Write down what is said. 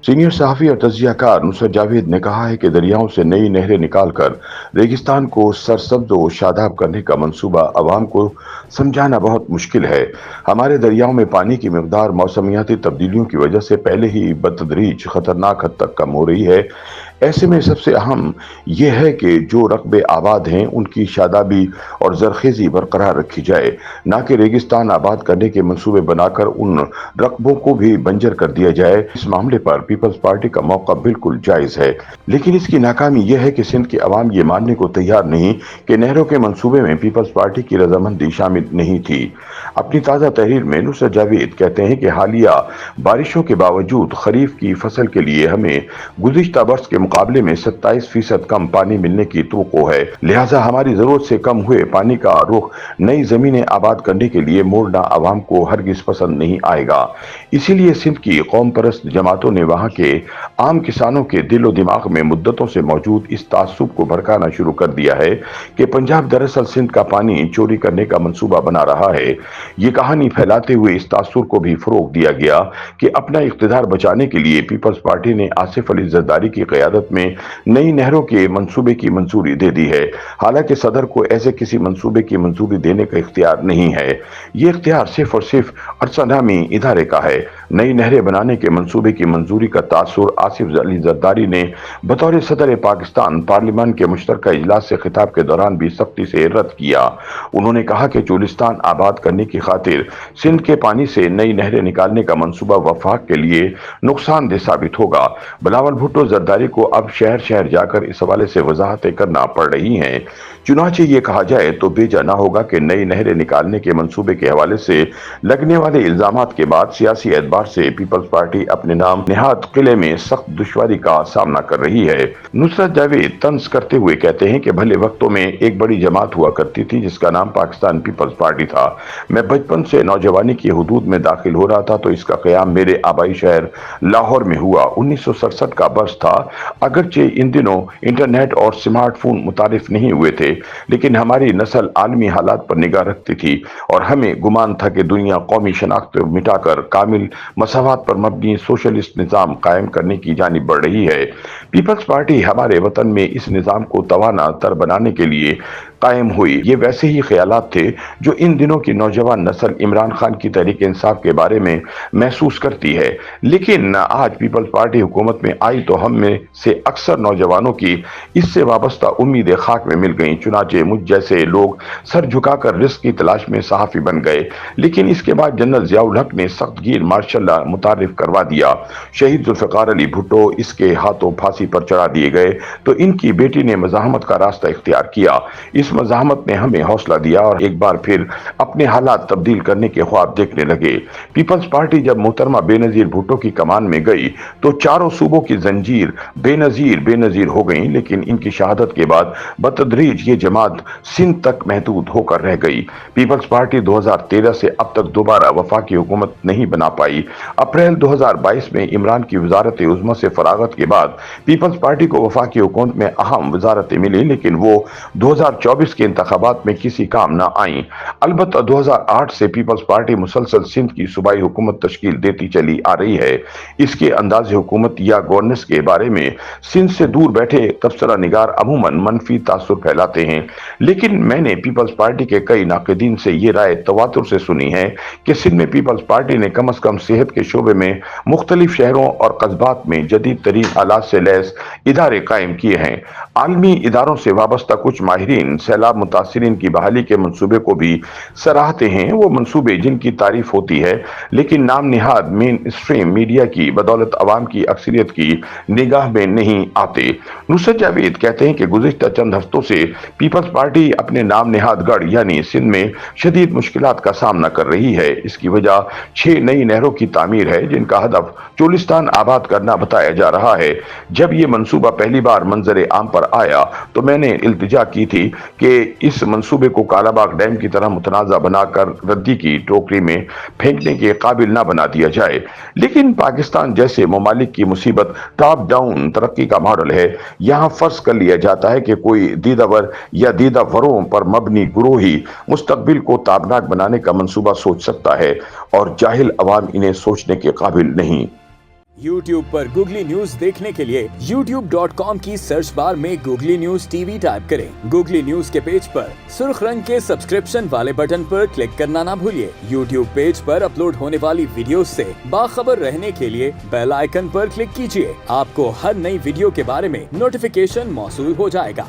Senior सहाफ़ी और तज्ज़ियाकार नुसरत जावेद ने कहा है कि दरियाओं से नई नहरें निकालकर रेगिस्तान को सरसब्ज़ व शादाब करने का मंसूबा अवाम को समझाना बहुत मुश्किल है। हमारे दरियाओं में पानी की मिक़दार मौसमियाती तब्दीलियों की वजह से पहले ही बतदरीज ख़तरनाक हद तक कम हो रही है। ऐसे में सबसे अहम ये है कि जो रकबे आबाद हैं उनकी शादाबी और ज़रख़ेज़ी बरकरार रखी जाए, ना कि रेगिस्तान आबाद करने के मंसूबे बनाकर उन रकबों को भी बंजर कर दिया जाए। इस मामले पर पीपल्स पार्टी का मौका बिल्कुल जायज़ है, लेकिन इसकी नाकामी यह है कि सिंध की अवाम ये मानने को तैयार नहीं कि नहरों के मंसूबे में पीपल्स पार्टी की रजामंदी शामिल नहीं थी। अपनी ताज़ा तहरीर में नुसरत जावेद कहते हैं कि हालिया बारिशों के बावजूद खरीफ की फसल के लिए हमें गुज़िश्ता बरस के मुकाबले में 27% कम पानी मिलने की तवक्को है। लिहाजा हमारी जरूरत से कम हुए पानी का रुख नई जमीनें आबाद करने के लिए मोड़ना आवाम को हरगिज पसंद नहीं आएगा। इसीलिए सिंध की कौम परस्त जमातों ने वहां के आम किसानों के दिलो दिमाग में मुद्दतों से मौजूद इस तासुब को भड़काना शुरू कर दिया है कि पंजाब दरअसल सिंध का पानी चोरी करने का मंसूबा बना रहा है। ये कहानी फैलाते हुए इस तासुर को भी फरोग दिया गया कि अपना इख्तिदार बचाने के लिए पीपल्स पार्टी ने आसिफ अली जरदारी की क़यादत में नई नहरों के मंसूबे की मंजूरी दे दी है। हालांकि सदर को ऐसे किसी मंसूबे की मंजूरी देने का इख्तियार नहीं है। ये इख्तियार सिर्फ और सिर्फ अरसनामी इदारे का है। नई नहरें बनाने के मंसूबे की मंजूरी का तासुर आसिफ अली जरदारी ने बतौर सदर पाकिस्तान पार्लियामान के मुश्तरका इजलास से खिताब के दौरान भी सख्ती से रद्द किया। उन्होंने कहा कि चोलिस्तान आबाद करने की खातिर सिंध के पानी से नई नहरें निकालने का मंसूबा वफाक के लिए नुकसानदेह साबित होगा। बिलावल भुट्टो जरदारी को अब शहर शहर जाकर इस हवाले से वजाहतें करना पड़ रही हैं। चुनांचे ये कहा जाए तो बेजा ना होगा कि नई नहरें निकालने के मंसूबे के हवाले से लगने वाले इल्जामात के बाद सियासी एतबार से पीपल्स पार्टी अपने नाम निहाद किले में सख्त दुश्वारी का सामना कर रही है। नुसरत जावेद तंज करते हुए कहते हैं कि भले वक्तों में एक बड़ी जमात हुआ करती थी जिसका नाम पाकिस्तान पीपल्स पार्टी था। मैं बचपन से नौजवानी की हुदूद में दाखिल हो रहा था तो इसका क़याम मेरे आबाई शहर लाहौर में हुआ। 1967 का बरस था। अगरचे इन दिनों इंटरनेट और स्मार्टफोन मुतारिफ नहीं हुए थे, लेकिन हमारी नस्ल आलमी हालात पर निगाह रखती थी और हमें गुमान था कि दुनिया कौमी शनाख्त मिटाकर कामिल मसावत पर मबनी सोशलिस्ट निज़ाम कायम करने की जानिब बढ़ रही है। पीपल्स पार्टी हमारे वतन में इस निज़ाम को तवाना तर बनाने के लिए कायम हुई। ये वैसे ही ख्यालात थे जो इन दिनों की नौजवान नस्ल इमरान खान की तहरीक इंसाफ के बारे में महसूस करती है। लेकिन आज पीपल्स पार्टी हुकूमत में आई तो हम में से अक्सर नौजवानों की इससे वाबस्ता उम्मीदें खाक में मिल गईं। चुनाचे मुझ जैसे लोग सर झुकाकर रिस्क की तलाश में सहाफ़ी बन गए। लेकिन इसके बाद जनरल ज़ियाउल हक ने सख्त गिर मार्शल लॉ मुतारिफ करवा दिया। शहीद जुल्फ़िकार अली भुट्टो इसके हाथों फांसी पर चढ़ा दिए गए तो इनकी बेटी ने मज़ाहमत का रास्ता इख्तियार किया। इस मज़ाहमत ने हमें हौसला दिया और एक बार फिर अपने हालात तब्दील करने के ख्वाब देखने लगे। पीपल्स पार्टी जब मोहतरमा बेनज़ीर भुट्टो की कमान में गई तो चारों सूबों की जंजीर बेनज़ीर हो गई, लेकिन इनकी शहादत के बाद बतदरीज ये जमात सिंध तक महदूद होकर रह गई। पीपल्स पार्टी 2013 से अब तक दोबारा वफाकी हुकूमत नहीं बना पाई। अप्रैल 2022 में इमरान की वजारत उज़्मा से फरागत के बाद पीपल्स पार्टी को वफाकी हुकूमत में अहम वजारतें मिली, लेकिन वो 2024 के इंतखाबात में किसी काम न आई। अलबत्ता 2008 से पीपल्स पार्टी मुसलसल सिंध की सूबाई हुकूमत तश्कील देती चली आ रही है। इसके अंदाज़ हुकूमत या गवर्नेंस के बारे में सिंध से दूर बैठे तबसरा निगार अमूमन मनफी तासुर फैलाते हैं, लेकिन मैंने पीपल्स पार्टी के कई नाक़िदीन से ये राय तवातुर से सुनी है कि सिंध में पीपल्स पार्टी ने कम अज कम सेहत के शोबे में मुख्तलिफ शहरों और कस्बात में जदीद तरीन आलात से लैस इदारे कायम किए हैं। आलमी इदारों से वाबस्ता कुछ माहिरीन सैलाब मुतासिरीन की बहाली के मंसूबे को भी सराहते हैं। वो मंसूबे जिनकी तारीफ होती है, लेकिन नाम निहाद मेन स्ट्रीम मीडिया की बदौलत अवाम की अक्सरियत की निगाह में नहीं आते। नुसरत जावेद कहते हैं कि गुज़िश्ता चंद हफ्तों से पीपल्स पार्टी अपने नाम निहाद गढ़ यानी सिंध में शदीद मुश्किलात का सामना कर रही है। इसकी वजह 6 नई नहरों की तामीर है जिनका हदफ चोलिस्तान आबाद करना बताया जा रहा है। जब ये मंसूबा पहली बार मंजर आम पर आया तो मैंने इल्तिजा की थी कि इस मंसूबे को कालाबाग डैम की तरह मुतनाज़ा बनाकर रद्दी की टोकरी में फेंकने के काबिल ना बना दिया जाए, लेकिन पाकिस्तान जैसे ममालिक की मुसीबत टॉप डाउन तरक्की का मॉडल है। यहाँ फर्ज कर लिया जाता है कि कोई दीदावर या दीदावरों पर मबनी गुरोह ही मुस्तकबिल को ताबनाक बनाने का मंसूबा सोच सकता है और जाहिल अवाम इन्हें सोचने के काबिल नहीं। YouTube पर गूगली न्यूज देखने के लिए youtube.com की सर्च बार में गूगली न्यूज टीवी टाइप करें। गूगली न्यूज के पेज पर सुर्ख रंग के सब्सक्रिप्शन वाले बटन पर क्लिक करना ना भूलिए। YouTube पेज पर अपलोड होने वाली वीडियो से बाखबर रहने के लिए बेल आइकन पर क्लिक कीजिए। आपको हर नई वीडियो के बारे में नोटिफिकेशन मौसूल हो जाएगा।